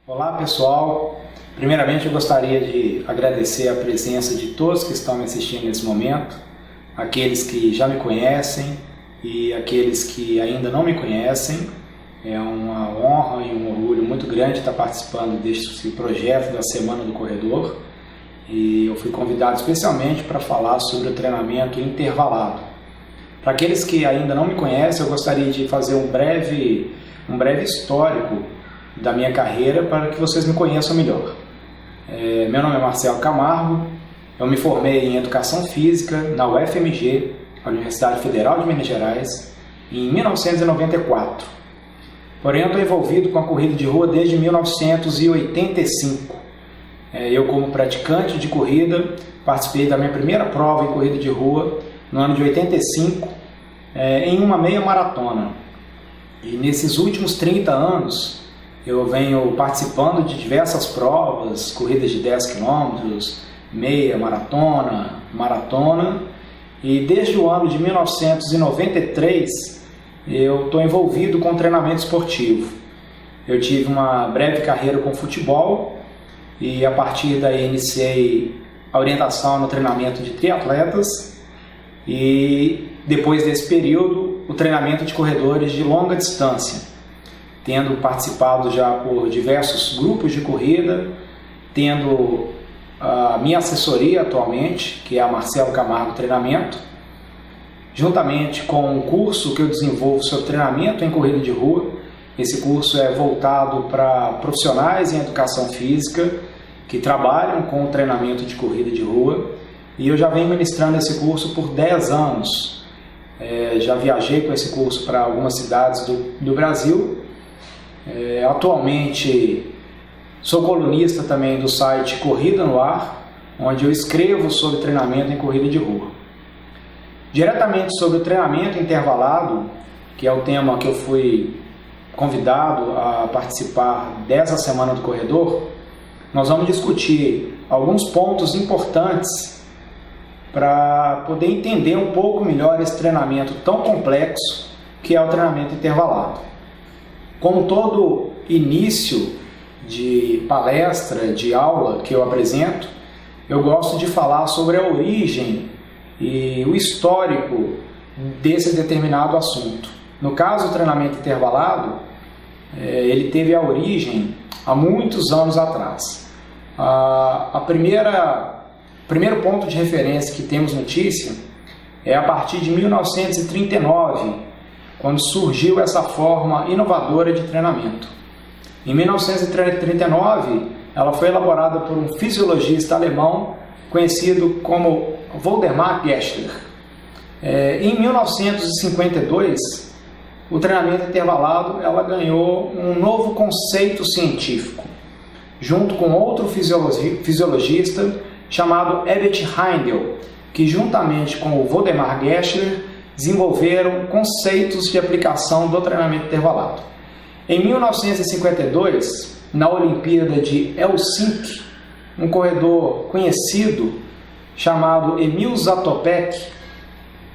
Olá pessoal, primeiramente eu gostaria de agradecer a presença de todos que estão me assistindo nesse momento, aqueles que já me conhecem e aqueles que ainda não me conhecem. É uma honra e um orgulho muito grande estar participando deste projeto da Semana do Corredor, e eu fui convidado especialmente para falar sobre o treinamento intervalado. Para aqueles que ainda não me conhecem, eu gostaria de fazer um breve histórico da minha carreira para que vocês me conheçam melhor. Meu nome é Marcelo Camargo, eu me formei em Educação Física na UFMG, a Universidade Federal de Minas Gerais, em 1994. Porém, eu estou envolvido com a corrida de rua desde 1985. Eu, como praticante de corrida, participei da minha primeira prova em corrida de rua no ano de 85, em uma meia maratona. E nesses últimos 30 anos, eu venho participando de diversas provas, corridas de 10 km, meia, maratona, e desde o ano de 1993 eu estou envolvido com treinamento esportivo. Eu tive uma breve carreira com futebol e a partir daí iniciei a orientação no treinamento de triatletas e depois desse período o treinamento de corredores de longa distância, tendo participado já por diversos grupos de corrida, tendo a minha assessoria atualmente, que é a Marcelo Camargo Treinamento, juntamente com um curso que eu desenvolvo sobre treinamento em corrida de rua. Esse curso é voltado para profissionais em educação física que trabalham com o treinamento de corrida de rua, e eu já venho ministrando esse curso por 10 anos. Já viajei com esse curso para algumas cidades do Brasil. Atualmente sou colunista também do site Corrida no Ar, onde eu escrevo sobre treinamento em corrida de rua. Diretamente sobre o treinamento intervalado, que é o tema que eu fui convidado a participar dessa Semana do Corredor, nós vamos discutir alguns pontos importantes para poder entender um pouco melhor esse treinamento tão complexo que é o treinamento intervalado. Como todo início de palestra, de aula que eu apresento, eu gosto de falar sobre a origem e o histórico desse determinado assunto. No caso, o treinamento intervalado, ele teve a origem há muitos anos atrás. O primeiro ponto de referência que temos notícia é a partir de 1939, quando surgiu essa forma inovadora de treinamento. Em 1939, ela foi elaborada por um fisiologista alemão conhecido como Waldemar Geschler. Em 1952, o treinamento intervalado ganhou um novo conceito científico, junto com outro fisiologista chamado Herbert Haendel, que juntamente com o Waldemar Geschler desenvolveram conceitos de aplicação do treinamento intervalado. Em 1952, na Olimpíada de Helsinki, um corredor conhecido chamado Emil Zatopek,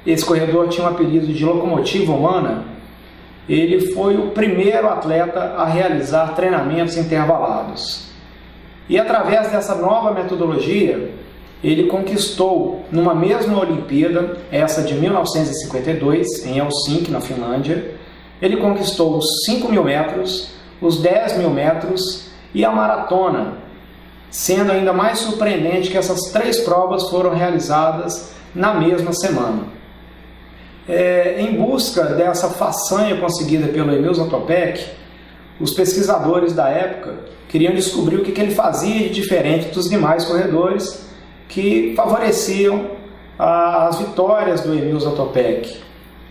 esse corredor tinha um apelido de locomotiva humana, ele foi o primeiro atleta a realizar treinamentos intervalados. E através dessa nova metodologia, ele conquistou numa mesma Olimpíada, essa de 1952, em Helsinki, na Finlândia, ele conquistou os 5.000 metros, os 10.000 metros e a maratona, sendo ainda mais surpreendente que essas 3 provas foram realizadas na mesma semana. Em busca dessa façanha conseguida pelo Emil Zatopek, os pesquisadores da época queriam descobrir o que ele fazia de diferente dos demais corredores que favoreciam as vitórias do Emil Zatopek.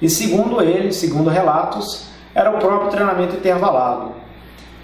E segundo ele, segundo relatos, era o próprio treinamento intervalado.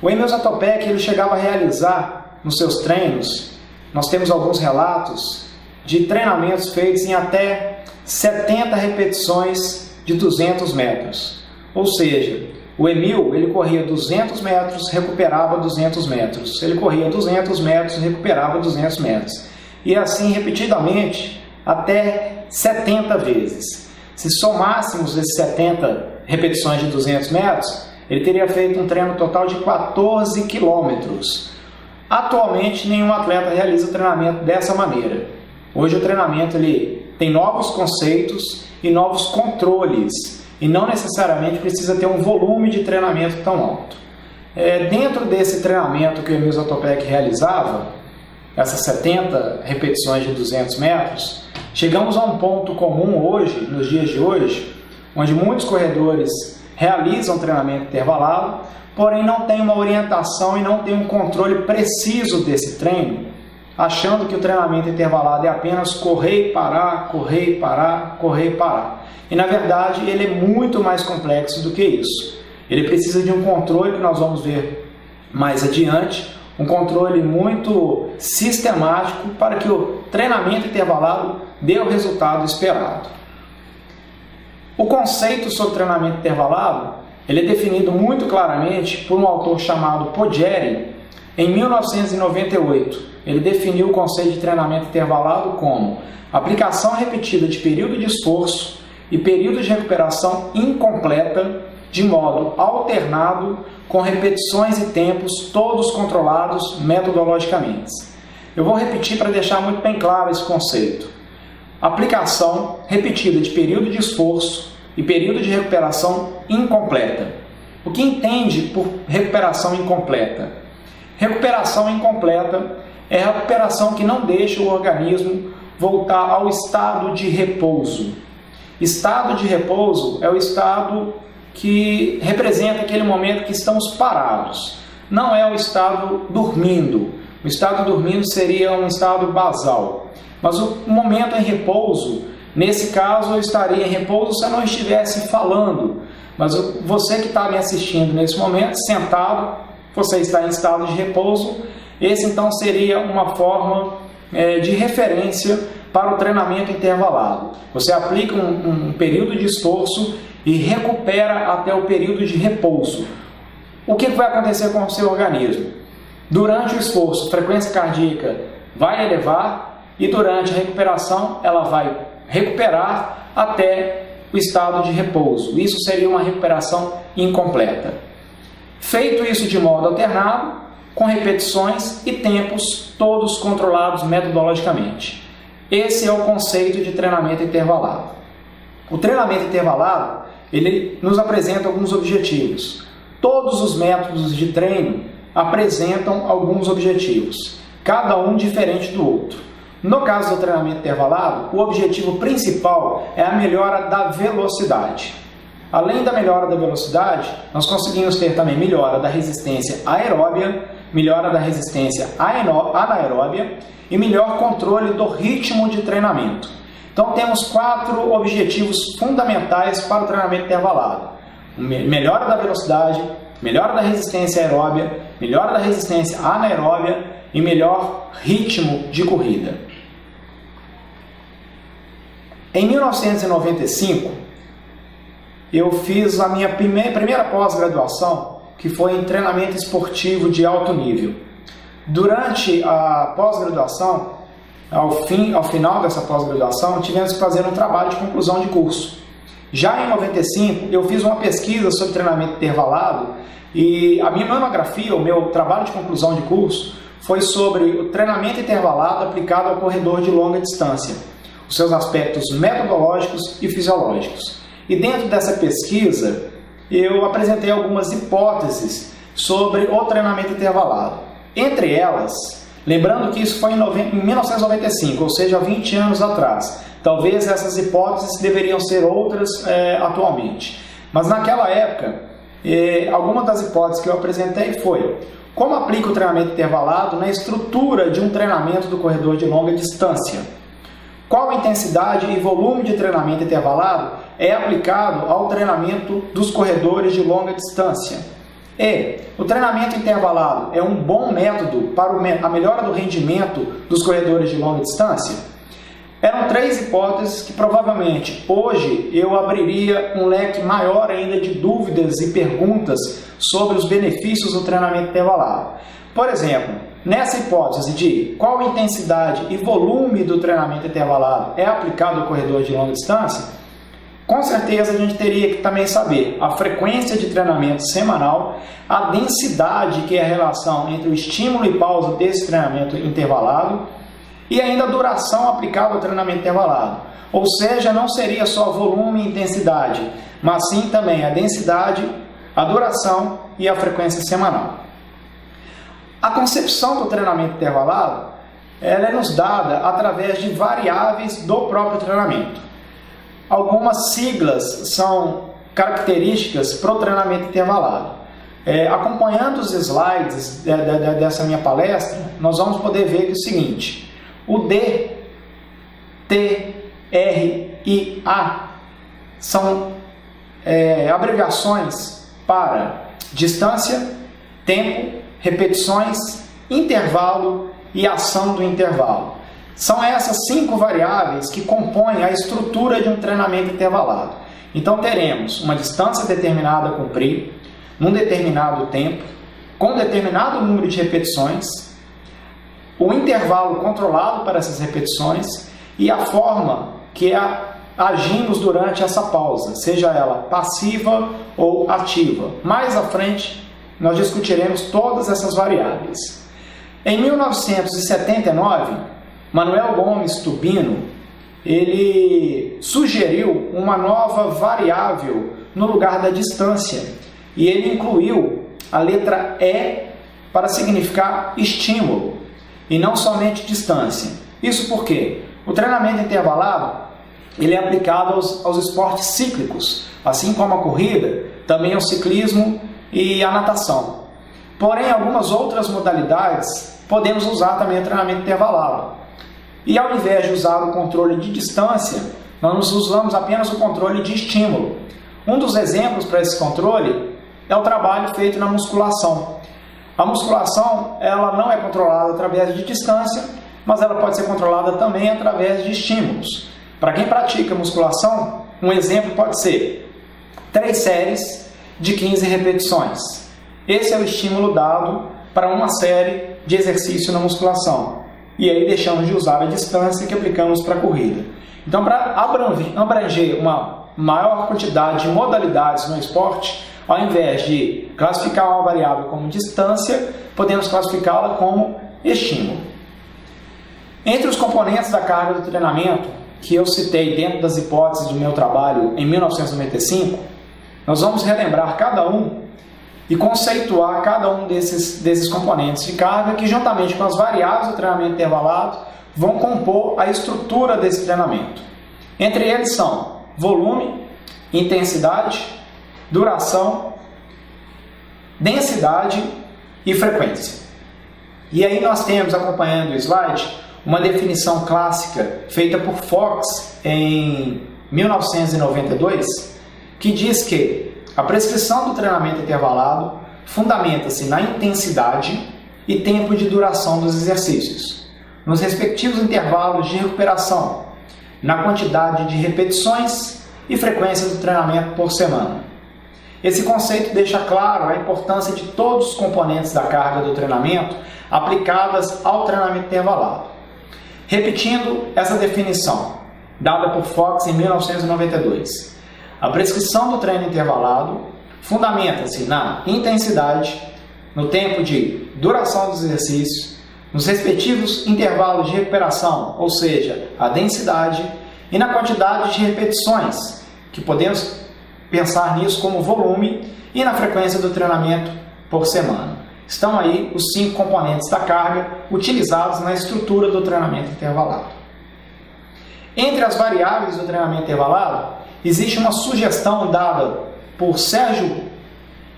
O Emil Zatopek ele chegava a realizar nos seus treinos, nós temos alguns relatos de treinamentos feitos em até 70 repetições de 200 metros. Ou seja, o Emil ele corria 200 metros, recuperava 200 metros. Ele corria 200 metros, recuperava 200 metros. E assim repetidamente até 70 vezes. Se somássemos esses 70 repetições de 200 metros, ele teria feito um treino total de 14 quilômetros. Atualmente, nenhum atleta realiza o treinamento dessa maneira. Hoje o treinamento ele tem novos conceitos e novos controles, e não necessariamente precisa ter um volume de treinamento tão alto. Dentro desse treinamento que o Emil Zatopek realizava, essas 70 repetições de 200 metros, chegamos a um ponto comum hoje, nos dias de hoje, onde muitos corredores realizam treinamento intervalado, porém não tem uma orientação e não tem um controle preciso desse treino, achando que o treinamento intervalado é apenas correr e parar, correr e parar, correr e parar. E na verdade ele é muito mais complexo do que isso. Ele precisa de um controle que nós vamos ver mais adiante, um controle muito sistemático para que o treinamento intervalado dê o resultado esperado. O conceito sobre treinamento intervalado ele é definido muito claramente por um autor chamado Podgeri em 1998. Ele definiu o conceito de treinamento intervalado como aplicação repetida de período de esforço e período de recuperação incompleta de modo alternado com repetições e tempos todos controlados metodologicamente. Eu vou repetir para deixar muito bem claro esse conceito. Aplicação repetida de período de esforço e período de recuperação incompleta. O que entende por recuperação incompleta? Recuperação incompleta é a recuperação que não deixa o organismo voltar ao estado de repouso. Estado de repouso é o estado que representa aquele momento que estamos parados. Não é o estado dormindo. O estado dormindo seria um estado basal. Mas o momento em repouso, nesse caso eu estaria em repouso se eu não estivesse falando. Mas você que está me assistindo nesse momento, sentado, você está em estado de repouso. Esse então seria uma forma de referência para o treinamento intervalado. Você aplica um período de esforço e recupera até o período de repouso. O que vai acontecer com o seu organismo? Durante o esforço, a frequência cardíaca vai elevar e durante a recuperação ela vai recuperar até o estado de repouso. Isso seria uma recuperação incompleta. Feito isso de modo alternado, com repetições e tempos todos controlados metodologicamente. Esse é o conceito de treinamento intervalado. O treinamento intervalado ele nos apresenta alguns objetivos. Todos os métodos de treino apresentam alguns objetivos, cada um diferente do outro. No caso do treinamento intervalado, o objetivo principal é a melhora da velocidade. Além da melhora da velocidade, nós conseguimos ter também melhora da resistência aeróbia, melhora da resistência anaeróbia e melhor controle do ritmo de treinamento. Então temos 4 objetivos fundamentais para o treinamento intervalado: melhora da velocidade, melhora da resistência aeróbia, melhora da resistência anaeróbia e melhor ritmo de corrida. Em 1995, eu fiz a minha primeira pós-graduação, que foi em treinamento esportivo de alto nível. Durante a pós-graduação, ao final dessa pós-graduação, tivemos que fazer um trabalho de conclusão de curso. Já em 95, eu fiz uma pesquisa sobre treinamento intervalado e a minha monografia, o meu trabalho de conclusão de curso, foi sobre o treinamento intervalado aplicado ao corredor de longa distância, os seus aspectos metodológicos e fisiológicos. E dentro dessa pesquisa, eu apresentei algumas hipóteses sobre o treinamento intervalado. Entre elas, lembrando que isso foi em 1995, ou seja, há 20 anos atrás. Talvez essas hipóteses deveriam ser outras atualmente. Mas naquela época, alguma das hipóteses que eu apresentei foi: como aplica o treinamento intervalado na estrutura de um treinamento do corredor de longa distância? Qual a intensidade e volume de treinamento intervalado é aplicado ao treinamento dos corredores de longa distância? E o treinamento intervalado é um bom método para a melhora do rendimento dos corredores de longa distância? Eram 3 hipóteses que provavelmente hoje eu abriria um leque maior ainda de dúvidas e perguntas sobre os benefícios do treinamento intervalado. Por exemplo, nessa hipótese de qual intensidade e volume do treinamento intervalado é aplicado ao corredor de longa distância, Com certeza a gente teria que também saber a frequência de treinamento semanal, a densidade, que é a relação entre o estímulo e pausa desse treinamento intervalado, e ainda a duração aplicada ao treinamento intervalado. Ou seja, não seria só volume e intensidade, mas sim também a densidade, a duração e a frequência semanal. A concepção do treinamento intervalado ela é nos dada através de variáveis do próprio treinamento. Algumas siglas são características para o treinamento intervalado. Acompanhando os slides dessa minha palestra, nós vamos poder ver que é o seguinte: o D, T, R e A são abreviações para distância, tempo, repetições, intervalo e ação do intervalo. São essas 5 variáveis que compõem a estrutura de um treinamento intervalado. Então teremos uma distância determinada a cumprir, num determinado tempo, com determinado número de repetições, o intervalo controlado para essas repetições e a forma que agimos durante essa pausa, seja ela passiva ou ativa. Mais à frente, nós discutiremos todas essas variáveis. Em 1979, Manuel Gomes Tubino, ele sugeriu uma nova variável no lugar da distância e ele incluiu a letra E para significar estímulo e não somente distância. Isso porque o treinamento intervalado ele é aplicado aos esportes cíclicos, assim como a corrida, também ao ciclismo e a natação. Porém, algumas outras modalidades podemos usar também o treinamento intervalado. E ao invés de usar o controle de distância, nós usamos apenas o controle de estímulo. Um dos exemplos para esse controle é o trabalho feito na musculação. A musculação ela não é controlada através de distância, mas ela pode ser controlada também através de estímulos. Para quem pratica musculação, um exemplo pode ser 3 séries de 15 repetições. Esse é o estímulo dado para uma série de exercício na musculação. E aí deixamos de usar a distância que aplicamos para a corrida. Então, para abranger uma maior quantidade de modalidades no esporte, ao invés de classificar uma variável como distância, podemos classificá-la como estímulo. Entre os componentes da carga do treinamento, que eu citei dentro das hipóteses do meu trabalho em 1995, nós vamos relembrar cada um e conceituar cada um desses componentes de carga que, juntamente com as variáveis do treinamento intervalado, vão compor a estrutura desse treinamento. Entre eles são volume, intensidade, duração, densidade e frequência. E aí nós temos, acompanhando o slide, uma definição clássica feita por Fox em 1992, que diz que a prescrição do treinamento intervalado fundamenta-se na intensidade e tempo de duração dos exercícios, nos respectivos intervalos de recuperação, na quantidade de repetições e frequência do treinamento por semana. Esse conceito deixa claro a importância de todos os componentes da carga do treinamento aplicadas ao treinamento intervalado. Repetindo essa definição, dada por Fox em 1992, a prescrição do treino intervalado fundamenta-se na intensidade, no tempo de duração dos exercícios, nos respectivos intervalos de recuperação, ou seja, a densidade, e na quantidade de repetições, que podemos pensar nisso como volume, e na frequência do treinamento por semana. Estão aí os 5 componentes da carga utilizados na estrutura do treinamento intervalado. Entre as variáveis do treinamento intervalado, existe uma sugestão dada por Sérgio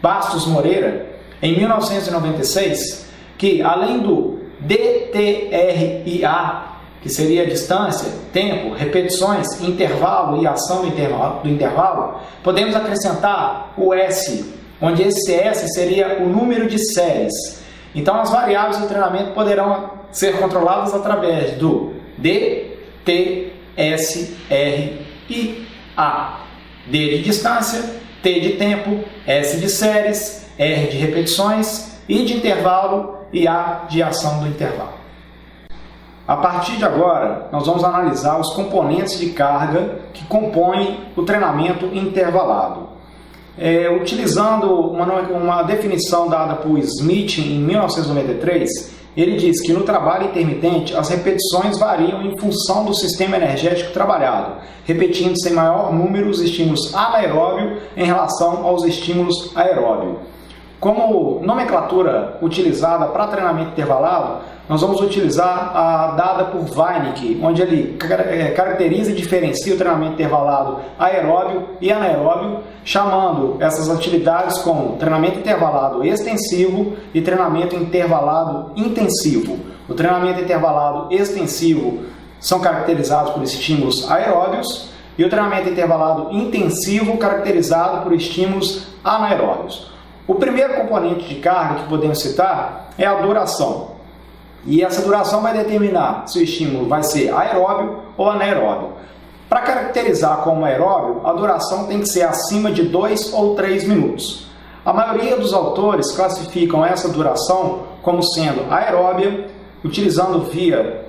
Bastos Moreira, em 1996, que além do DTRIA, que seria distância, tempo, repetições, intervalo e ação do intervalo, podemos acrescentar o S, onde esse S seria o número de séries. Então as variáveis do treinamento poderão ser controladas através do D, T, S, R e A. D de distância, T de tempo, S de séries, R de repetições, I de intervalo e A de ação do intervalo. A partir de agora, nós vamos analisar os componentes de carga que compõem o treinamento intervalado. Utilizando uma definição dada por Smith em 1993, ele diz que no trabalho intermitente as repetições variam em função do sistema energético trabalhado, repetindo-se em maior número os estímulos anaeróbio em relação aos estímulos aeróbio. Como nomenclatura utilizada para treinamento intervalado, nós vamos utilizar a dada por Weinicke, onde ele caracteriza e diferencia o treinamento intervalado aeróbio e anaeróbio, chamando essas atividades como treinamento intervalado extensivo e treinamento intervalado intensivo. O treinamento intervalado extensivo são caracterizados por estímulos aeróbios e o treinamento intervalado intensivo caracterizado por estímulos anaeróbios. O primeiro componente de carga que podemos citar é a duração. E essa duração vai determinar se o estímulo vai ser aeróbio ou anaeróbio. Para caracterizar como aeróbio, a duração tem que ser acima de 2 ou 3 minutos. A maioria dos autores classificam essa duração como sendo aeróbia, utilizando via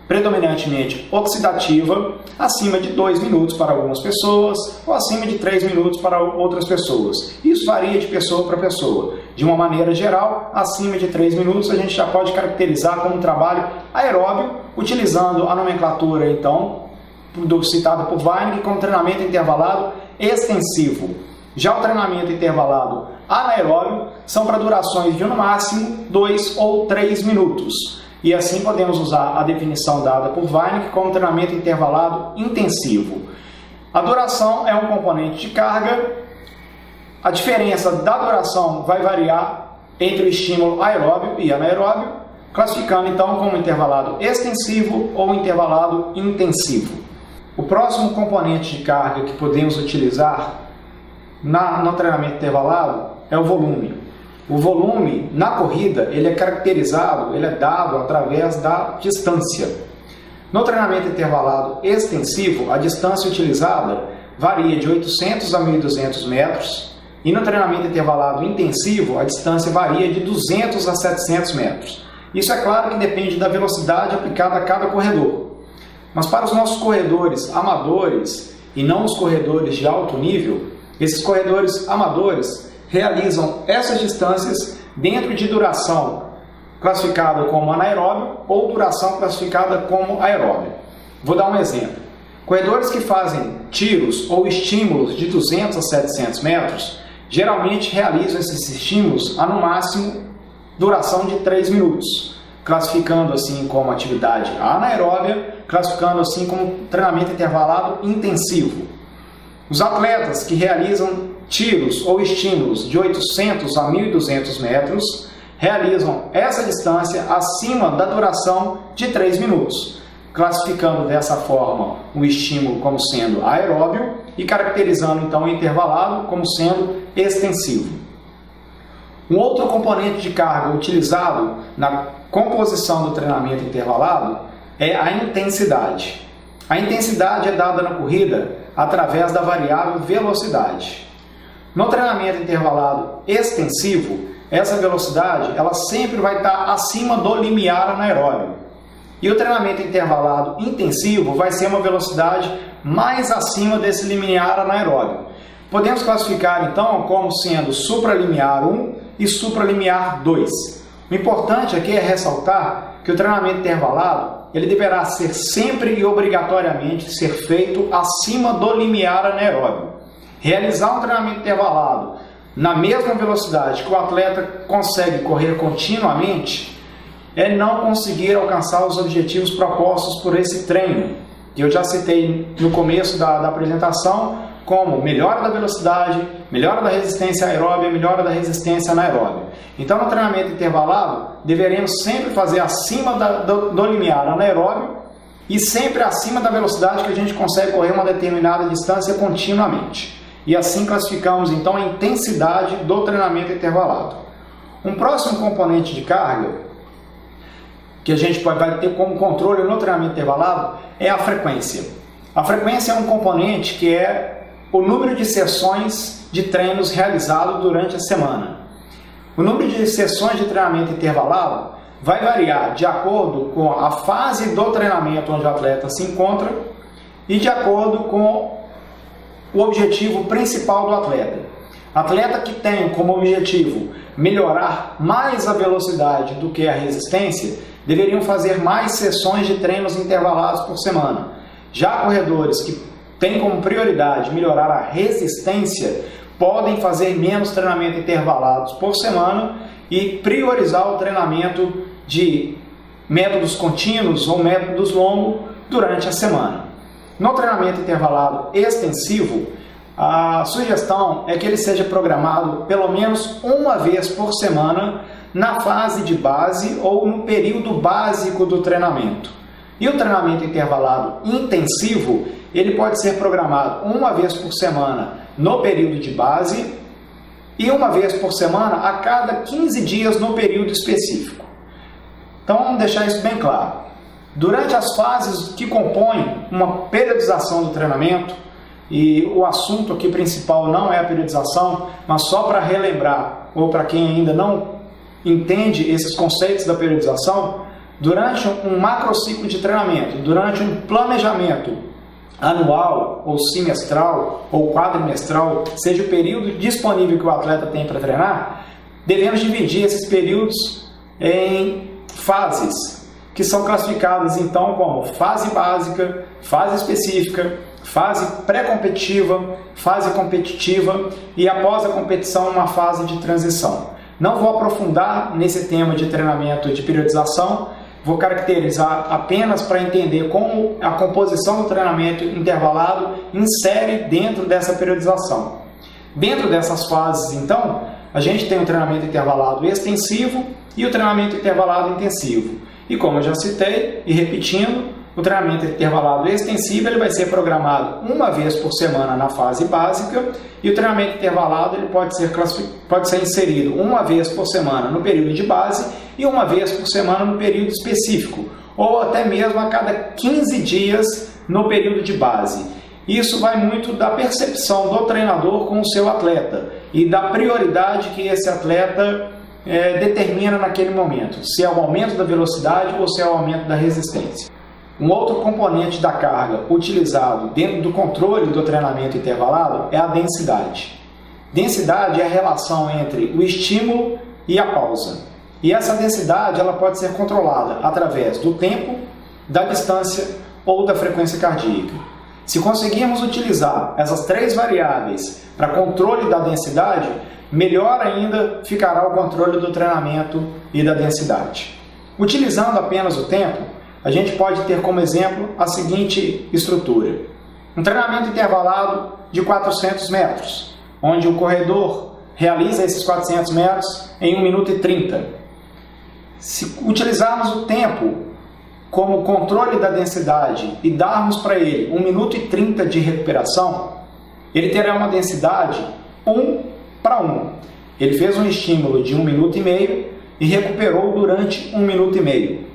predominantemente oxidativa, acima de 2 minutos para algumas pessoas ou acima de 3 minutos para outras pessoas. Isso varia de pessoa para pessoa. De uma maneira geral, acima de 3 minutos a gente já pode caracterizar como um trabalho aeróbio, utilizando a nomenclatura então citada por Weinicke como treinamento intervalado extensivo. Já o treinamento intervalado anaeróbio são para durações de no máximo 2 ou 3 minutos. E assim podemos usar a definição dada por Weinicke como treinamento intervalado intensivo. A duração é um componente de carga. A diferença da duração vai variar entre o estímulo aeróbio e anaeróbio, classificando então como intervalado extensivo ou intervalado intensivo. O próximo componente de carga que podemos utilizar no treinamento intervalado é o volume. O volume, na corrida, ele é caracterizado, ele é dado através da distância. No treinamento intervalado extensivo, a distância utilizada varia de 800 a 1.200 metros e no treinamento intervalado intensivo, a distância varia de 200 a 700 metros. Isso é claro que depende da velocidade aplicada a cada corredor. Mas para os nossos corredores amadores e não os corredores de alto nível, esses corredores amadores realizam essas distâncias dentro de duração classificada como anaeróbio ou duração classificada como aeróbio. Vou dar um exemplo. Corredores que fazem tiros ou estímulos de 200 a 700 metros geralmente realizam esses estímulos a no máximo duração de 3 minutos, classificando assim como atividade anaeróbia, classificando assim como treinamento intervalado intensivo. Os atletas que realizam tiros ou estímulos de 800 a 1.200 metros realizam essa distância acima da duração de 3 minutos, classificando dessa forma o estímulo como sendo aeróbio e caracterizando então o intervalado como sendo extensivo. Um outro componente de carga utilizado na composição do treinamento intervalado é a intensidade. A intensidade é dada na corrida através da variável velocidade. No treinamento intervalado extensivo, essa velocidade ela sempre vai estar acima do limiar anaeróbio. E o treinamento intervalado intensivo vai ser uma velocidade mais acima desse limiar anaeróbio. Podemos classificar então como sendo supralimiar 1 e supralimiar 2. O importante aqui é ressaltar que o treinamento intervalado ele deverá ser sempre e obrigatoriamente ser feito acima do limiar anaeróbio. Realizar um treinamento intervalado na mesma velocidade que o atleta consegue correr continuamente é não conseguir alcançar os objetivos propostos por esse treino, que eu já citei no começo da apresentação, como melhora da velocidade, melhora da resistência aeróbia, melhora da resistência anaeróbia. Então, no treinamento intervalado, deveremos sempre fazer acima do limiar anaeróbio e sempre acima da velocidade que a gente consegue correr uma determinada distância continuamente. E assim classificamos então a intensidade do treinamento intervalado. Um próximo componente de carga que a gente vai ter como controle no treinamento intervalado é a frequência. A frequência é um componente que é o número de sessões de treinos realizado durante a semana. O número de sessões de treinamento intervalado vai variar de acordo com a fase do treinamento onde o atleta se encontra e de acordo com o objetivo principal do atleta. Atleta que tem como objetivo melhorar mais a velocidade do que a resistência, deveriam fazer mais sessões de treinos intervalados por semana. Já corredores que têm como prioridade melhorar a resistência, podem fazer menos treinamento intervalados por semana e priorizar o treinamento de métodos contínuos ou métodos longos durante a semana. No treinamento intervalado extensivo, a sugestão é que ele seja programado pelo menos uma vez por semana na fase de base ou no período básico do treinamento. E o treinamento intervalado intensivo, ele pode ser programado uma vez por semana no período de base e uma vez por semana a cada 15 dias no período específico. Então vamos deixar isso bem claro. Durante as fases que compõem uma periodização do treinamento, e o assunto aqui principal não é a periodização, mas só para relembrar, ou para quem ainda não entende esses conceitos da periodização, durante um macrociclo de treinamento, durante um planejamento anual, ou semestral, ou quadrimestral, seja o período disponível que o atleta tem para treinar, devemos dividir esses períodos em fases, que são classificadas então como fase básica, fase específica, fase pré-competitiva, fase competitiva e após a competição uma fase de transição. Não vou aprofundar nesse tema de treinamento de periodização, vou caracterizar apenas para entender como a composição do treinamento intervalado insere dentro dessa periodização. Dentro dessas fases, então, a gente tem o treinamento intervalado extensivo e o treinamento intervalado intensivo. E como eu já citei, e repetindo, o treinamento intervalado extensivo ele vai ser programado uma vez por semana na fase básica e o treinamento intervalado ele pode ser inserido uma vez por semana no período de base e uma vez por semana no período específico, ou até mesmo a cada 15 dias no período de base. Isso vai muito da percepção do treinador com o seu atleta e da prioridade que esse atleta determina naquele momento, se é o aumento da velocidade ou se é o aumento da resistência. Um outro componente da carga utilizado dentro do controle do treinamento intervalado é a densidade. Densidade é a relação entre o estímulo e a pausa. E essa densidade ela pode ser controlada através do tempo, da distância ou da frequência cardíaca. Se conseguirmos utilizar essas três variáveis para controle da densidade, melhor ainda ficará o controle do treinamento e da densidade. Utilizando apenas o tempo, a gente pode ter como exemplo a seguinte estrutura. Um treinamento intervalado de 400 metros, onde o corredor realiza esses 400 metros em 1 minuto e 30. Se utilizarmos o tempo como controle da densidade e darmos para ele 1 minuto e 30 de recuperação, ele terá uma densidade 1:1. Ele fez um estímulo de 1 minuto e meio e recuperou durante 1 minuto e meio.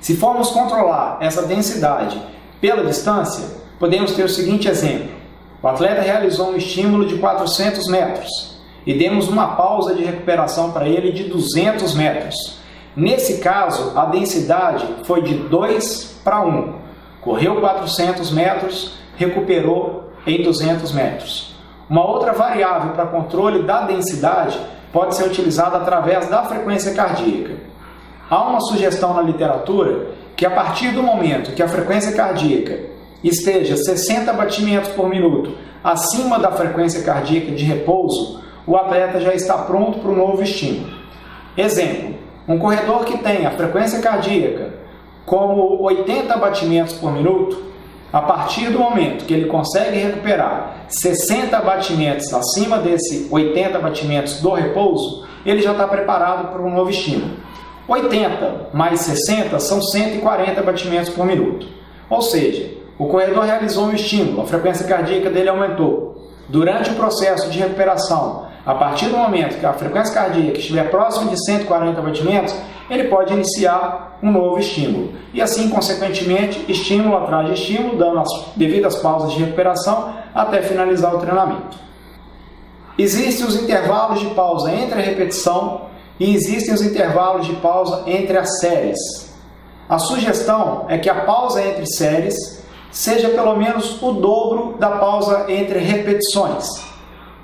Se formos controlar essa densidade pela distância, podemos ter o seguinte exemplo. O atleta realizou um estímulo de 400 metros e demos uma pausa de recuperação para ele de 200 metros. Nesse caso, a densidade foi de 2:1. Correu 400 metros, recuperou em 200 metros. Uma outra variável para controle da densidade pode ser utilizada através da frequência cardíaca. Há uma sugestão na literatura que a partir do momento que a frequência cardíaca esteja 60 batimentos por minuto acima da frequência cardíaca de repouso, o atleta já está pronto para um novo estímulo. Exemplo, um corredor que tem a frequência cardíaca como 80 batimentos por minuto, a partir do momento que ele consegue recuperar 60 batimentos acima desse 80 batimentos do repouso, ele já está preparado para um novo estímulo. 80 mais 60 são 140 batimentos por minuto. Ou seja, o corredor realizou um estímulo, a frequência cardíaca dele aumentou. Durante o processo de recuperação, a partir do momento que a frequência cardíaca estiver próxima de 140 batimentos, ele pode iniciar um novo estímulo. E assim, consequentemente, estímulo atrás de estímulo, dando as devidas pausas de recuperação até finalizar o treinamento. Existem os intervalos de pausa entre a repetição e existem os intervalos de pausa entre as séries. A sugestão é que a pausa entre séries seja pelo menos o dobro da pausa entre repetições.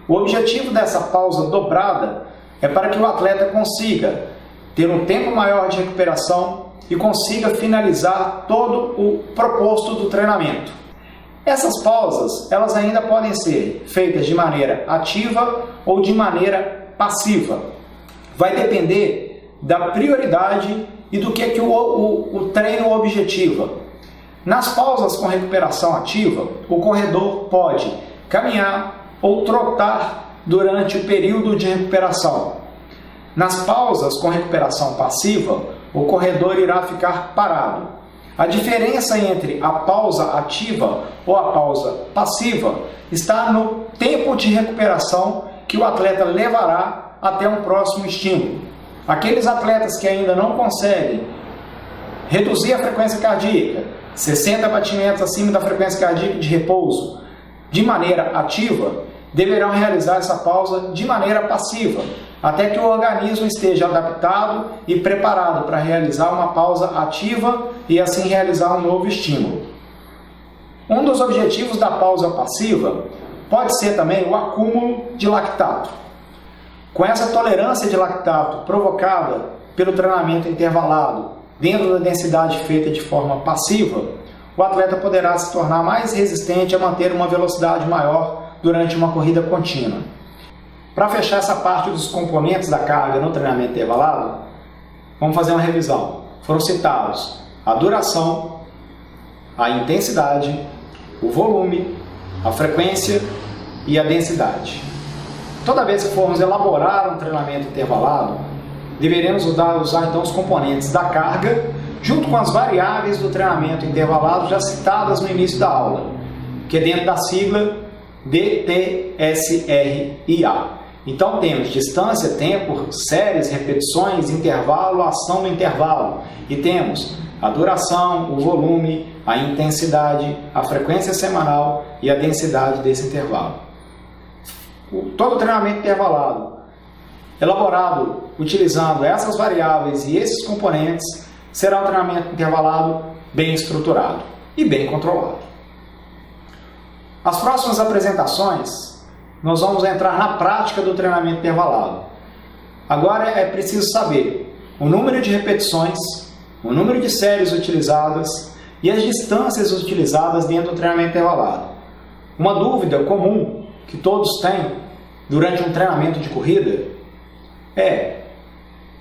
O objetivo dessa pausa dobrada é para que o atleta consiga ter um tempo maior de recuperação e consiga finalizar todo o proposto do treinamento. Essas pausas, elas ainda podem ser feitas de maneira ativa ou de maneira passiva. Vai depender da prioridade e do que é que o treino objetiva. Nas pausas com recuperação ativa, o corredor pode caminhar ou trotar durante o período de recuperação. Nas pausas com recuperação passiva, o corredor irá ficar parado. A diferença entre a pausa ativa ou a pausa passiva está no tempo de recuperação que o atleta levará até um próximo estímulo. Aqueles atletas que ainda não conseguem reduzir a frequência cardíaca, 60 batimentos acima da frequência cardíaca de repouso, de maneira ativa, deverão realizar essa pausa de maneira passiva, até que o organismo esteja adaptado e preparado para realizar uma pausa ativa e assim realizar um novo estímulo. Um dos objetivos da pausa passiva pode ser também o acúmulo de lactato. Com essa tolerância de lactato provocada pelo treinamento intervalado dentro da densidade feita de forma passiva, o atleta poderá se tornar mais resistente a manter uma velocidade maior durante uma corrida contínua. Para fechar essa parte dos componentes da carga no treinamento intervalado, vamos fazer uma revisão. Foram citados a duração, a intensidade, o volume, a frequência e a densidade. Toda vez que formos elaborar um treinamento intervalado, deveremos usar então os componentes da carga junto com as variáveis do treinamento intervalado já citadas no início da aula, que é dentro da sigla DTSRIA. Então temos distância, tempo, séries, repetições, intervalo, ação do intervalo. E temos a duração, o volume, a intensidade, a frequência semanal e a densidade desse intervalo. Todo treinamento intervalado, elaborado utilizando essas variáveis e esses componentes, será um treinamento intervalado bem estruturado e bem controlado. As próximas apresentações, nós vamos entrar na prática do treinamento intervalado. Agora é preciso saber o número de repetições, o número de séries utilizadas e as distâncias utilizadas dentro do treinamento intervalado. Uma dúvida comum que todos têm durante um treinamento de corrida é: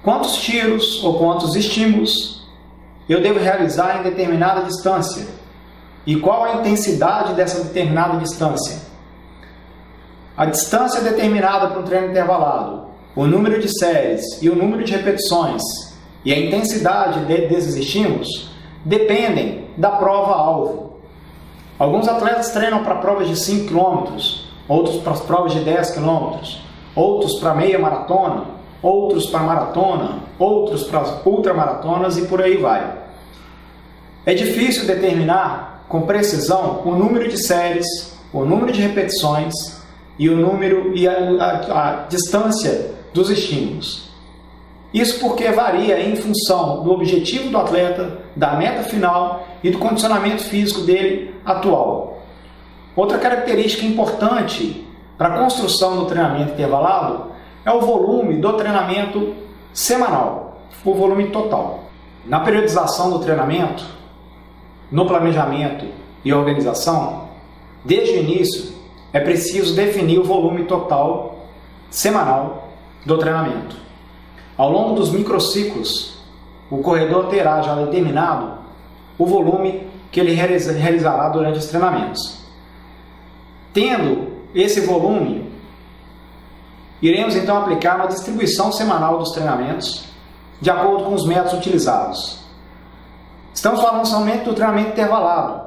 quantos tiros ou quantos estímulos eu devo realizar em determinada distância? E qual a intensidade dessa determinada distância? A distância determinada para um treino intervalado, o número de séries e o número de repetições e a intensidade desses estímulos dependem da prova-alvo. Alguns atletas treinam para provas de 5 km, outros para as provas de 10 km, outros para meia maratona, outros para maratona, outros para ultramaratonas e por aí vai. É difícil determinar com precisão o número de séries, o número de repetições e o número e a distância dos estímulos. Isso porque varia em função do objetivo do atleta, da meta final e do condicionamento físico dele atual. Outra característica importante para a construção do treinamento intervalado é o volume do treinamento semanal, o volume total. Na periodização do treinamento, no planejamento e organização, desde o início é preciso definir o volume total semanal do treinamento. Ao longo dos microciclos, o corredor terá já determinado o volume que ele realizará durante os treinamentos. Tendo esse volume, iremos então aplicar uma distribuição semanal dos treinamentos de acordo com os métodos utilizados. Estamos falando somente do treinamento intervalado,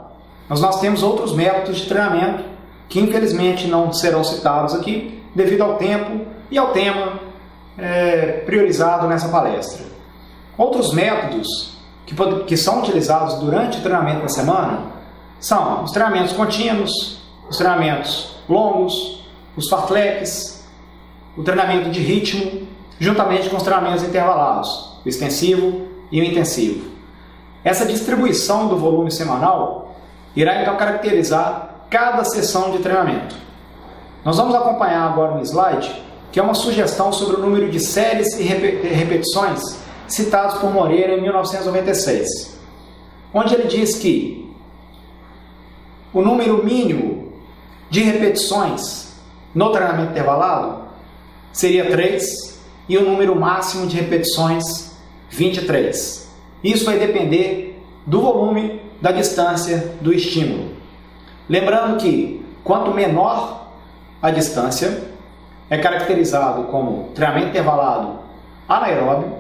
mas nós temos outros métodos de treinamento que infelizmente não serão citados aqui devido ao tempo e ao tema priorizado nessa palestra. Outros métodos que são utilizados durante o treinamento da semana são os treinamentos contínuos, os treinamentos longos, os fartleks, o treinamento de ritmo, juntamente com os treinamentos intervalados, o extensivo e o intensivo. Essa distribuição do volume semanal irá então caracterizar cada sessão de treinamento. Nós vamos acompanhar agora um slide que é uma sugestão sobre o número de séries e repetições citados por Moreira em 1996, onde ele diz que o número mínimo de repetições no treinamento intervalado seria 3 e o número máximo de repetições 23. Isso vai depender do volume, da distância, do estímulo. Lembrando que quanto menor a distância, é caracterizado como treinamento intervalado anaeróbio,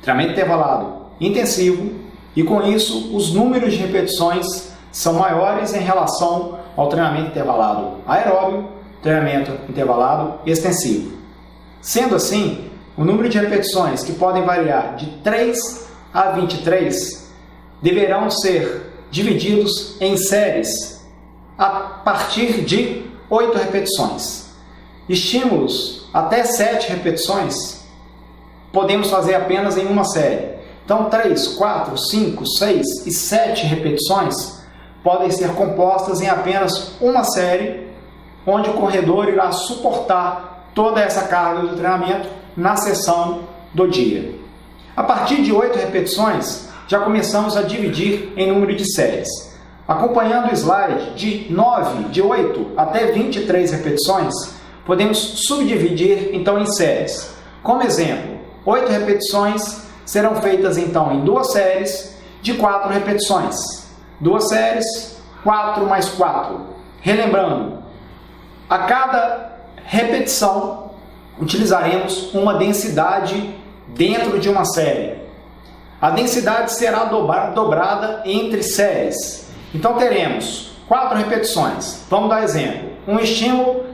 treinamento intervalado intensivo, e com isso os números de repetições são maiores em relação ao treinamento intervalado aeróbio, treinamento intervalado extensivo. Sendo assim, o número de repetições, que podem variar de 3 a 23, deverão ser divididos em séries a partir de 8 repetições. Estímulos até 7 repetições podemos fazer apenas em uma série. Então 3, 4, 5, 6 e 7 repetições podem ser compostas em apenas uma série, onde o corredor irá suportar toda essa carga do treinamento na sessão do dia. A partir de 8 repetições, já começamos a dividir em número de séries. Acompanhando o slide, de 8 até 23 repetições, podemos subdividir então em séries. Como exemplo, 8 repetições serão feitas então em 2 séries de 4 repetições. 2 séries, 4 mais 4. Relembrando, a cada repetição utilizaremos uma densidade dentro de uma série. A densidade será dobrada entre séries. Então teremos 4 repetições. Vamos dar exemplo. Um estímulo,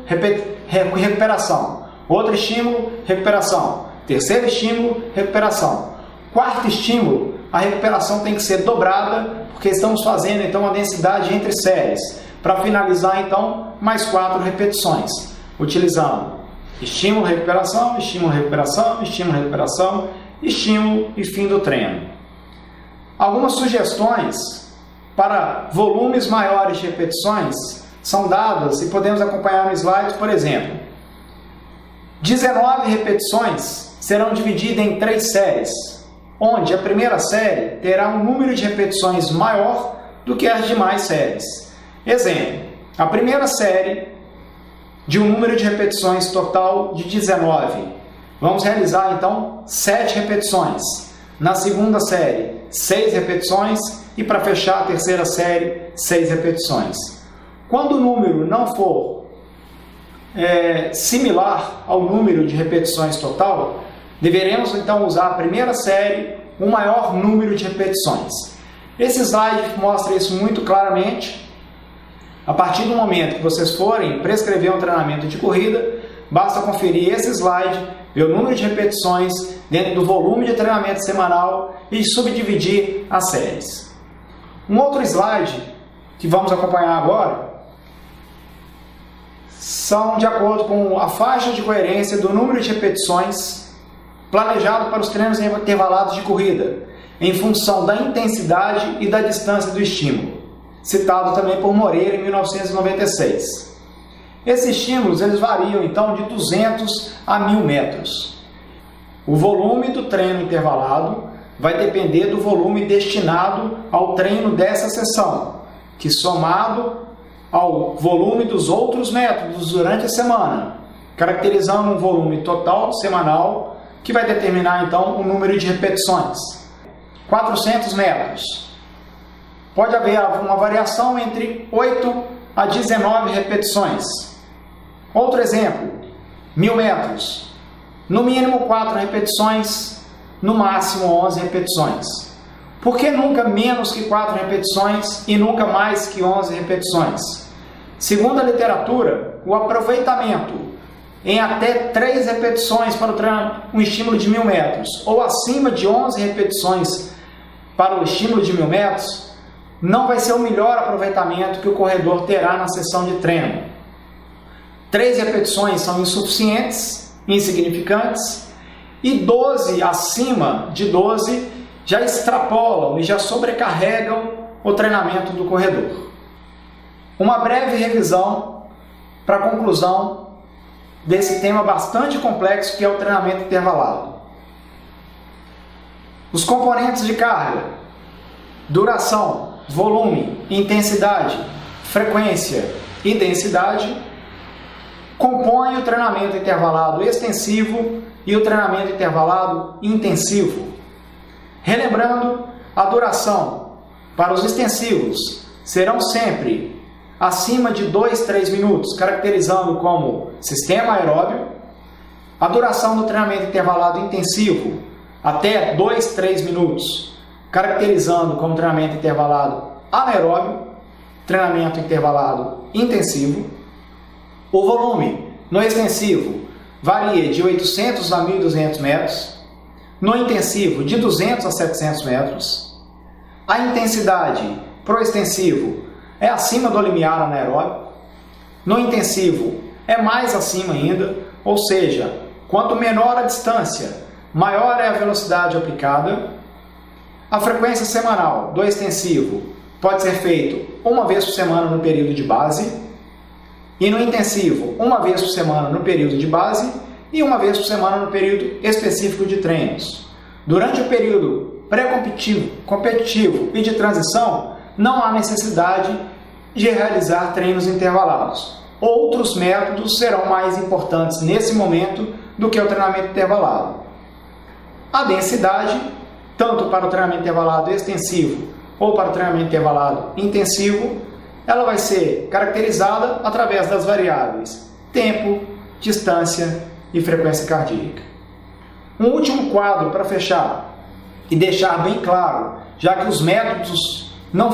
recuperação. Outro estímulo, recuperação. Terceiro estímulo, recuperação. Quarto estímulo, a recuperação tem que ser dobrada, porque estamos fazendo então uma densidade entre séries. Para finalizar então, mais 4 repetições, utilizando estímulo, recuperação, estímulo, recuperação, estímulo, recuperação, estímulo e fim do treino. Algumas sugestões para volumes maiores de repetições são dadas e podemos acompanhar no slide, por exemplo. 19 repetições serão divididas em 3 séries, onde a primeira série terá um número de repetições maior do que as demais séries. Exemplo, a primeira série de um número de repetições total de 19. Vamos realizar então 7 repetições. Na segunda série, 6 repetições e para fechar a terceira série, 6 repetições. Quando o número não for similar ao número de repetições total, deveremos então usar a primeira série, um maior número de repetições. Esse slide mostra isso muito claramente. A partir do momento que vocês forem prescrever um treinamento de corrida, basta conferir esse slide, ver o número de repetições dentro do volume de treinamento semanal e subdividir as séries. Um outro slide que vamos acompanhar agora são de acordo com a faixa de coerência do número de repetições planejado para os treinos intervalados de corrida, em função da intensidade e da distância do estímulo, citado também por Moreira em 1996. Esses estímulos eles variam então de 200 a 1000 metros. O volume do treino intervalado vai depender do volume destinado ao treino dessa sessão, que somado ao volume dos outros métodos durante a semana, caracterizando um volume total semanal que vai determinar então o número de repetições. 400 metros. Pode haver uma variação entre 8 a 19 repetições. Outro exemplo, 1000 metros. No mínimo 4 repetições, no máximo 11 repetições. Por que nunca menos que 4 repetições e nunca mais que 11 repetições? Segundo a literatura, o aproveitamento em até 3 repetições para um estímulo de 1000 metros ou acima de 11 repetições para o estímulo de 1000 metros não vai ser o melhor aproveitamento que o corredor terá na sessão de treino. 3 repetições são insuficientes, insignificantes, e 12 acima de 12 já extrapolam e já sobrecarregam o treinamento do corredor. Uma breve revisão para a conclusão desse tema bastante complexo que é o treinamento intervalado. Os componentes de carga: duração, volume, intensidade, frequência e densidade compõem o treinamento intervalado extensivo e o treinamento intervalado intensivo. Relembrando, a duração para os extensivos serão sempre acima de 2-3 minutos, caracterizando como sistema aeróbio. A duração do treinamento intervalado intensivo até 2-3 minutos, caracterizando como treinamento intervalado anaeróbio, treinamento intervalado intensivo. O volume no extensivo varia de 800 a 1.200 metros, no intensivo de 200 a 700 metros. A intensidade para o extensivo é acima do limiar anaeróbio, no intensivo é mais acima ainda, ou seja, quanto menor a distância, maior é a velocidade aplicada. A frequência semanal do extensivo pode ser feito uma vez por semana no período de base, e no intensivo uma vez por semana no período de base e uma vez por semana no período específico de treinos. Durante o período pré-competitivo, competitivo e de transição, não há necessidade de realizar treinos intervalados. Outros métodos serão mais importantes nesse momento do que o treinamento intervalado. A densidade, tanto para o treinamento intervalado extensivo ou para o treinamento intervalado intensivo, ela vai ser caracterizada através das variáveis tempo, distância e frequência cardíaca. Um último quadro para fechar e deixar bem claro, já que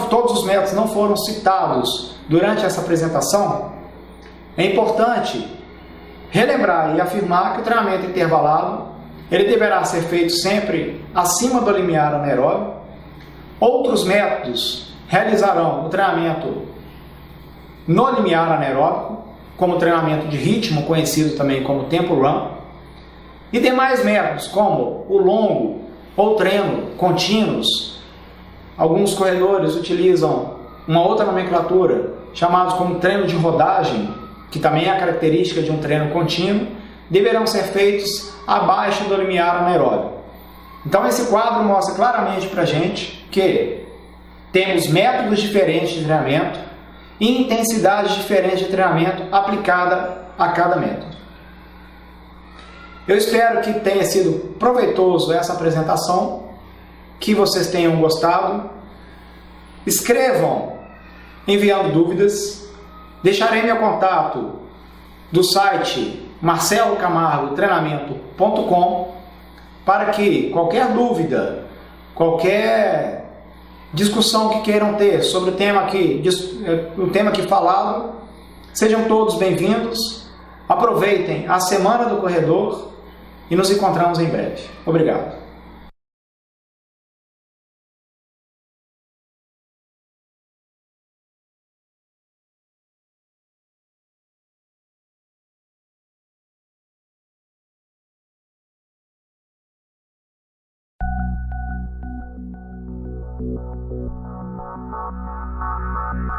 todos os métodos não foram citados durante essa apresentação, é importante relembrar e afirmar que o treinamento intervalado ele deverá ser feito sempre acima do limiar anaeróbio. Outros métodos realizarão o treinamento no limiar anaeróbico, como o treinamento de ritmo, conhecido também como tempo run, e demais métodos como o longo ou treino contínuos. Alguns corredores utilizam uma outra nomenclatura, chamados como treino de rodagem, que também é a característica de um treino contínuo, deverão ser feitos abaixo do limiar anaeróbico. Então esse quadro mostra claramente para a gente que temos métodos diferentes de treinamento e intensidades diferentes de treinamento aplicada a cada método. Eu espero que tenha sido proveitoso essa apresentação, que vocês tenham gostado. Escrevam enviando dúvidas. Deixarei meu contato do site marcelocamargotreinamento.com para que qualquer dúvida, qualquer discussão que queiram ter sobre o tema aqui falado, sejam todos bem-vindos. Aproveitem a Semana do Corredor e nos encontramos em breve. Obrigado.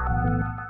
Thank you.